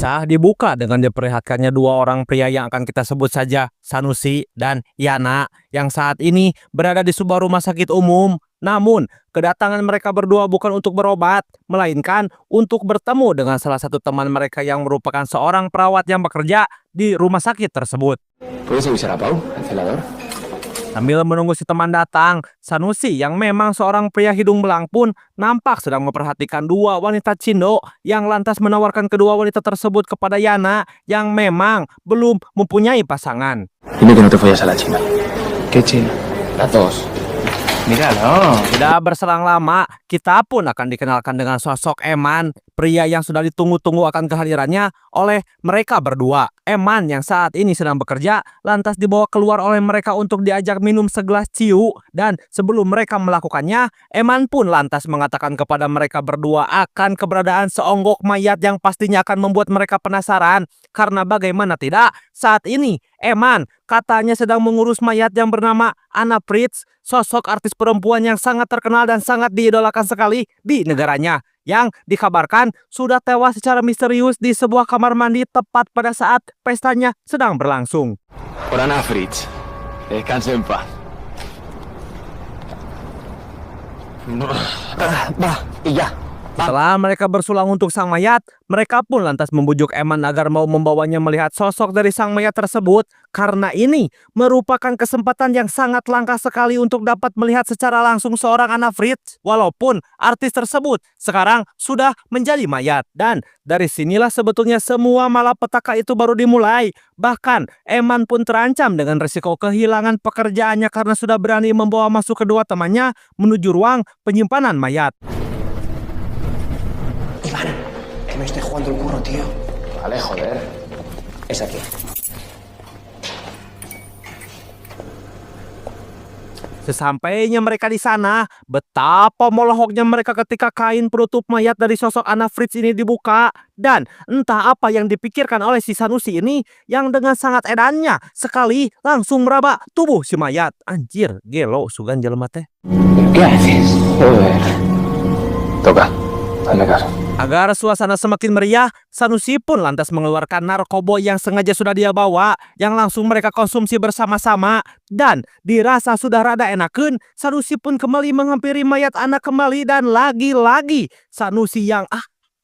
Kisah dibuka dengan diperlihatkannya dua orang pria yang akan kita sebut saja Sanusi dan Yana yang saat ini berada di sebuah rumah sakit umum. Namun, kedatangan mereka berdua bukan untuk berobat, melainkan untuk bertemu dengan salah satu teman mereka yang merupakan seorang perawat yang bekerja di rumah sakit tersebut. ¿Puedes avisar a Pau, al celador? Sambil menunggu si teman datang, Sanusi yang memang seorang pria hidung belang pun nampak sedang memperhatikan dua wanita Cindo yang lantas menawarkan kedua wanita tersebut kepada Yana yang memang belum mempunyai pasangan. Dime que no te follas a la china. ¿Qué china? Las dos. Míralo. Tidak berselang lama, kita pun akan dikenalkan dengan sosok Eman, pria yang sudah ditunggu-tunggu akan kehadirannya oleh mereka berdua. Eman yang saat ini sedang bekerja, lantas dibawa keluar oleh mereka untuk diajak minum segelas ciu. Dan sebelum mereka melakukannya, Eman pun lantas mengatakan kepada mereka berdua akan keberadaan seonggok mayat yang pastinya akan membuat mereka penasaran. Karena bagaimana tidak, saat ini Eman katanya sedang mengurus mayat yang bernama Anna Fritz, sosok artis perempuan yang sangat terkenal dan sangat diidolakan sekali di negaranya, yang dikabarkan sudah tewas secara misterius di sebuah kamar mandi tepat pada saat pestanya sedang berlangsung. Por Ana Fritz. Descanse en paz. Va, y ya. Setelah mereka bersulang untuk sang mayat, mereka pun lantas membujuk Eman agar mau membawanya melihat sosok dari sang mayat tersebut. Karena ini merupakan kesempatan yang sangat langka sekali untuk dapat melihat secara langsung seorang Anna Fritz. Walaupun artis tersebut sekarang sudah menjadi mayat. Dan dari sinilah sebetulnya semua malapetaka itu baru dimulai. Bahkan Eman pun terancam dengan risiko kehilangan pekerjaannya karena sudah berani membawa masuk kedua temannya menuju ruang penyimpanan mayat. Iván, que me estoy jugando el curro, tío. Vale, joder. Es aquí. Sesampainya mereka di sana, betapa melohoknya mereka ketika kain penutup mayat dari sosok Anna Fritz ini dibuka. Dan entah apa yang dipikirkan oleh si Sanusi ini yang dengan sangat edannya sekali langsung meraba tubuh si mayat. Anjir, gelo sugan jelema teh. ¿Qué haces? Joder. Toca. Hazme caso. Agar suasana semakin meriah, Sanusi pun lantas mengeluarkan narkoba yang sengaja sudah dia bawa, yang langsung mereka konsumsi bersama-sama. Dan dirasa sudah rada enakeun, Sanusi pun kembali menghampiri mayat anak kembali. Dan lagi-lagi Sanusi yang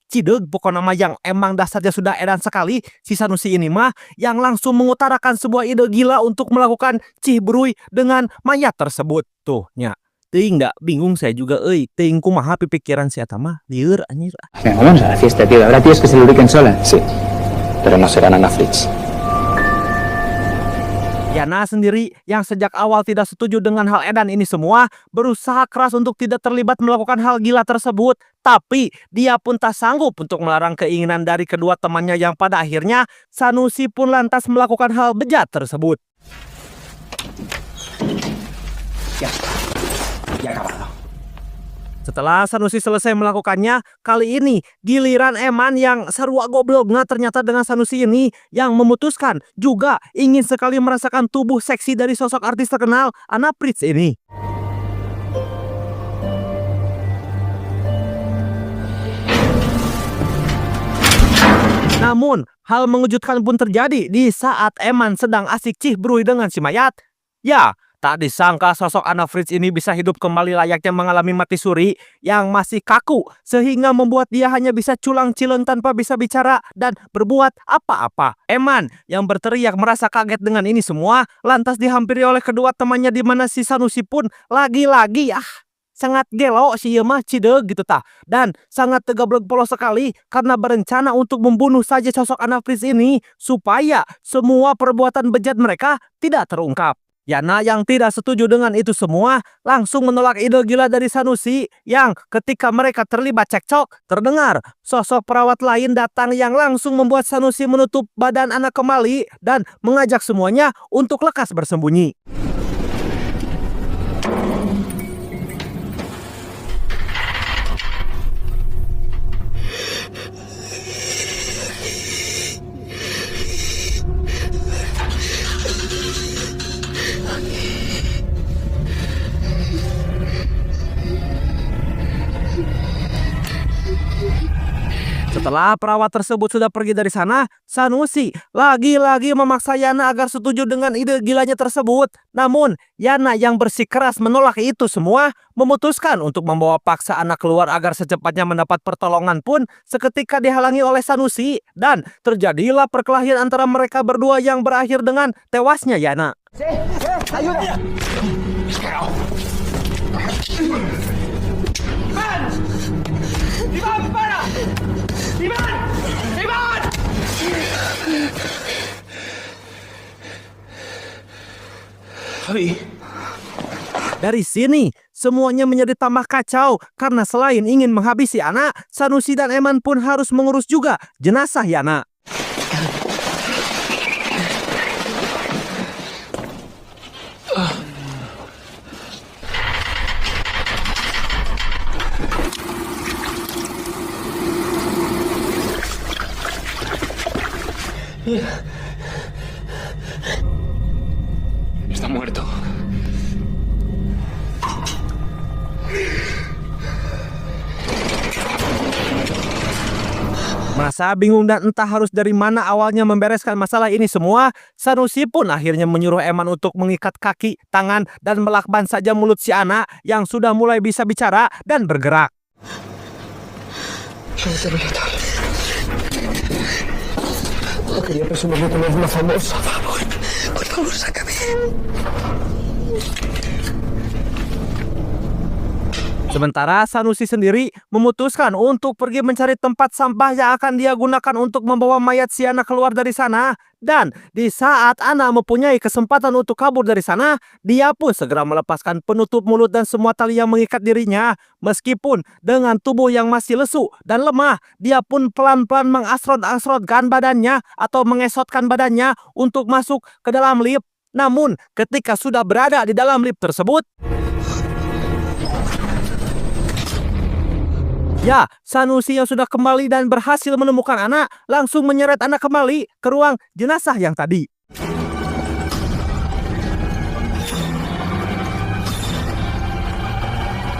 cideg pokoknya mah yang emang dasarnya sudah edan sekali. Si Sanusi ini mah yang langsung mengutarakan sebuah ide gila untuk melakukan cihbrui dengan mayat tersebut. Tuh, nya. Ting, dak bingung saya juga, ting kumaha pikiran si eta mah lieur anjir. Venga, vamos a la fiesta, tío. Habrá tíos que se lubriquen solas. Sí. Pero no serán Ana Fritz. Yana sendiri yang sejak awal tidak setuju dengan hal edan ini semua, berusaha keras untuk tidak terlibat melakukan hal gila tersebut. Tapi dia pun tak sanggup untuk melarang keinginan dari kedua temannya yang pada akhirnya Sanusi pun lantas melakukan hal bejat tersebut. Ya está. Ya acabado. Setelah Sanusi selesai melakukannya, kali ini giliran Eman yang sarua gobloknya ternyata dengan Sanusi ini yang memutuskan juga ingin sekali merasakan tubuh seksi dari sosok artis terkenal Anna Fritz ini. Namun, hal mengejutkan pun terjadi di saat Eman sedang asik cihbrui dengan si mayat. Ya, tak disangka sosok Anna Fritz ini bisa hidup kembali layaknya mengalami mati suri yang masih kaku sehingga membuat dia hanya bisa culang-cileng tanpa bisa bicara dan berbuat apa-apa. Eman yang berteriak merasa kaget dengan ini semua lantas dihampiri oleh kedua temannya di mana si Sanusi pun lagi-lagi sangat gelo si ieu mah cideg gitu tah dan sangat tegablek polos sekali karena berencana untuk membunuh saja sosok Anna Fritz ini supaya semua perbuatan bejat mereka tidak terungkap. Yana yang tidak setuju dengan itu semua langsung menolak ide gila dari Sanusi yang ketika mereka terlibat cekcok terdengar sosok perawat lain datang yang langsung membuat Sanusi menutup badan anak kembali dan mengajak semuanya untuk lekas bersembunyi. Setelah perawat tersebut sudah pergi dari sana, Sanusi lagi-lagi memaksa Yana agar setuju dengan ide gilanya tersebut. Namun, Yana yang bersikeras menolak itu semua, memutuskan untuk membawa paksa anak keluar agar secepatnya mendapat pertolongan pun seketika dihalangi oleh Sanusi. Dan terjadilah perkelahian antara mereka berdua yang berakhir dengan tewasnya Yana. Dari sini, semuanya menjadi tambah kacau karena selain ingin menghabisi anak, Sanusi dan Eman pun harus mengurus juga jenazah Yana. Está muerto. Merasa bingung dan entah harus dari mana awalnya membereskan masalah ini semua, Sanusi pun akhirnya menyuruh Eman untuk mengikat kaki, tangan, dan melakban saja mulut si anak yang sudah mulai bisa bicara dan bergerak. Quería presumirme como una famosa. Por favor, sácame. Sementara Sanusi sendiri memutuskan untuk pergi mencari tempat sampah yang akan dia gunakan untuk membawa mayat si anak keluar dari sana. Dan di saat Ana mempunyai kesempatan untuk kabur dari sana, dia pun segera melepaskan penutup mulut dan semua tali yang mengikat dirinya. Meskipun dengan tubuh yang masih lesu dan lemah, dia pun pelan-pelan mengasrot-asrotkan badannya atau mengesotkan badannya untuk masuk ke dalam lift. Namun ketika sudah berada di dalam lift tersebut, ya, Sanusi yang sudah kembali dan berhasil menemukan anak langsung menyeret anak kembali ke ruang jenazah yang tadi.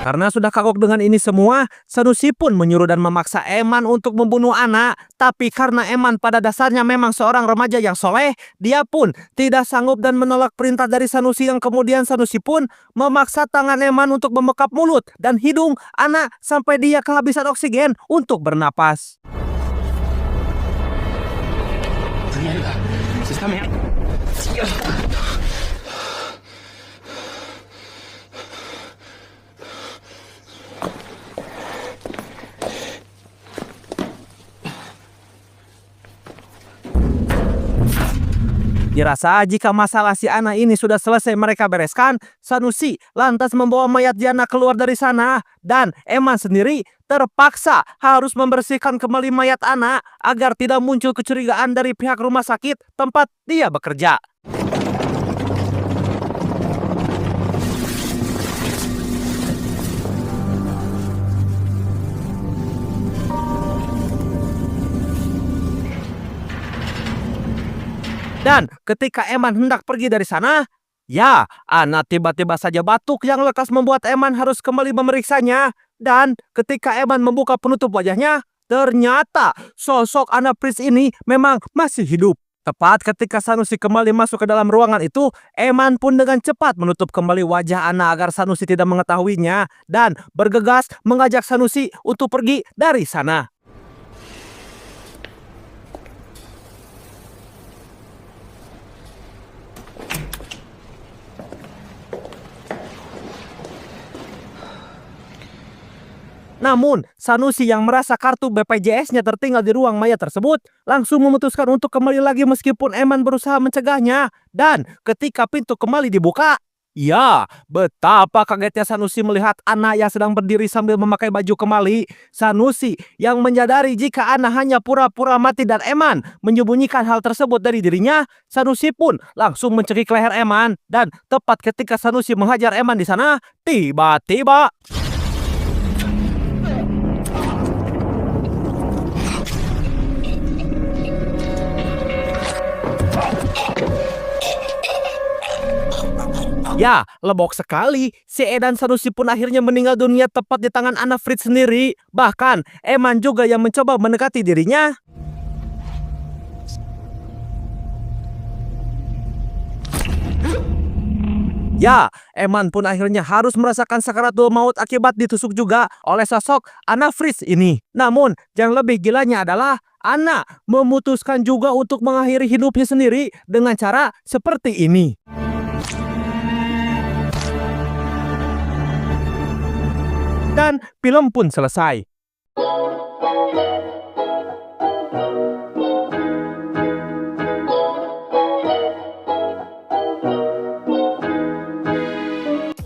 Karena sudah kagok dengan ini semua, Sanusi pun menyuruh dan memaksa Eman untuk membunuh anak. Tapi karena Eman pada dasarnya memang seorang remaja yang soleh, dia pun tidak sanggup dan menolak perintah dari Sanusi, yang kemudian Sanusi pun memaksa tangan Eman untuk membekap mulut dan hidung anak sampai dia kehabisan oksigen untuk bernapas. Mierda, se está meando. Dirasa jika masalah si anak ini sudah selesai mereka bereskan, Sanusi lantas membawa mayat Yana keluar dari sana. Dan Eman sendiri terpaksa harus membersihkan kembali mayat anak agar tidak muncul kecurigaan dari pihak rumah sakit tempat dia bekerja. Dan ketika Eman hendak pergi dari sana, ya, Ana tiba-tiba saja batuk yang lekas membuat Eman harus kembali memeriksanya. Dan ketika Eman membuka penutup wajahnya, ternyata sosok Ana Prince ini memang masih hidup. Tepat ketika Sanusi kembali masuk ke dalam ruangan itu, Eman pun dengan cepat menutup kembali wajah Ana agar Sanusi tidak mengetahuinya dan bergegas mengajak Sanusi untuk pergi dari sana. Namun, Sanusi yang merasa kartu BPJS-nya tertinggal di ruang mayat tersebut langsung memutuskan untuk kembali lagi meskipun Eman berusaha mencegahnya. Dan ketika pintu kembali dibuka, ya, betapa kagetnya Sanusi melihat Ana yang sedang berdiri sambil memakai baju kembali. Sanusi yang menyadari jika Ana hanya pura-pura mati dan Eman menyembunyikan hal tersebut dari dirinya, Sanusi pun langsung mencekik leher Eman. Dan tepat ketika Sanusi menghajar Eman di sana, tiba-tiba Ya, lebok sekali. Si Edan Sanusi pun akhirnya meninggal dunia tepat di tangan Anna Fritz sendiri. Bahkan, Eman juga yang mencoba mendekati dirinya. Ya, Eman pun akhirnya harus merasakan sakaratul maut akibat ditusuk juga oleh sosok Anna Fritz ini. Namun, yang lebih gilanya adalah Anna memutuskan juga untuk mengakhiri hidupnya sendiri dengan cara seperti ini. Dan film pun selesai.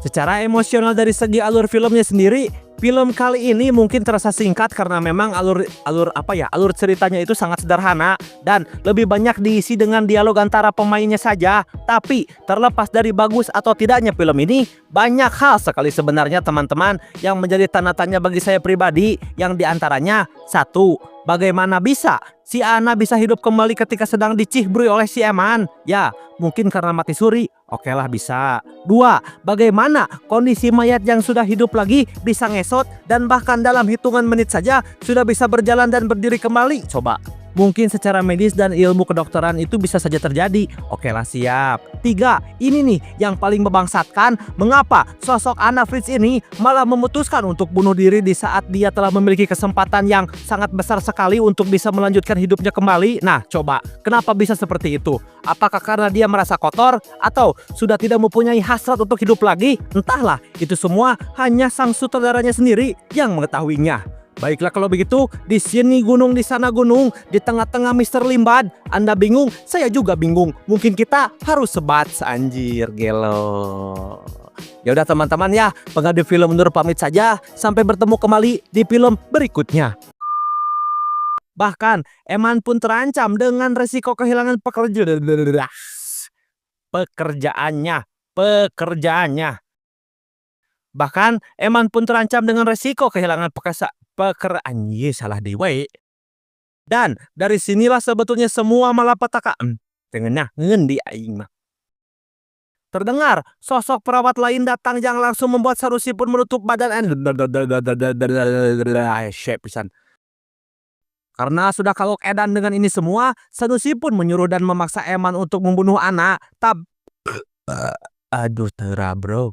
Secara emosional dari segi alur filmnya sendiri, film kali ini mungkin terasa singkat karena memang alur ceritanya itu sangat sederhana dan lebih banyak diisi dengan dialog antara pemainnya saja. Tapi terlepas dari bagus atau tidaknya film ini, banyak hal sekali sebenarnya teman-teman yang menjadi tanda tanya bagi saya pribadi, yang diantaranya satu, bagaimana bisa si Anna bisa hidup kembali ketika sedang dicihrui oleh si Eman? Ya, mungkin karena mati suri. Oke lah, bisa. 2. Bagaimana kondisi mayat yang sudah hidup lagi bisa ngesot dan bahkan dalam hitungan menit saja sudah bisa berjalan dan berdiri kembali? Coba. Mungkin secara medis dan ilmu kedokteran itu bisa saja terjadi. Oke lah, siap. 3. Ini nih yang paling membangsatkan. Mengapa sosok Anna Fritz ini malah memutuskan untuk bunuh diri di saat dia telah memiliki kesempatan yang sangat besar sekali untuk bisa melanjutkan hidupnya kembali? Nah, coba. Kenapa bisa seperti itu? Apakah karena dia merasa kotor? Atau sudah tidak mempunyai hasrat untuk hidup lagi? Entahlah, itu semua hanya sang sutradaranya sendiri yang mengetahuinya. Baiklah kalau begitu, di sini gunung, di sana gunung, di tengah-tengah Mr. Limbad. Anda bingung, saya juga bingung. Mungkin kita harus sebat anjir gelo. Ya udah teman-teman ya, pengadu film Nur pamit saja. Sampai bertemu kembali di film berikutnya. Bahkan Eman pun terancam dengan resiko kehilangan pekerjaannya. Bahkan Eman pun terancam dengan resiko kehilangan salah dewe. Dan dari sinilah sebetulnya semua malapetaka tengenah ngendi aing mah. Terdengar sosok perawat lain datang yang langsung membuat Sanusi pun menutup badan. Pisan. Karena sudah kagok edan dengan ini semua, Sanusi pun menyuruh dan memaksa Eman untuk membunuh Anna. Aduh, tera bro.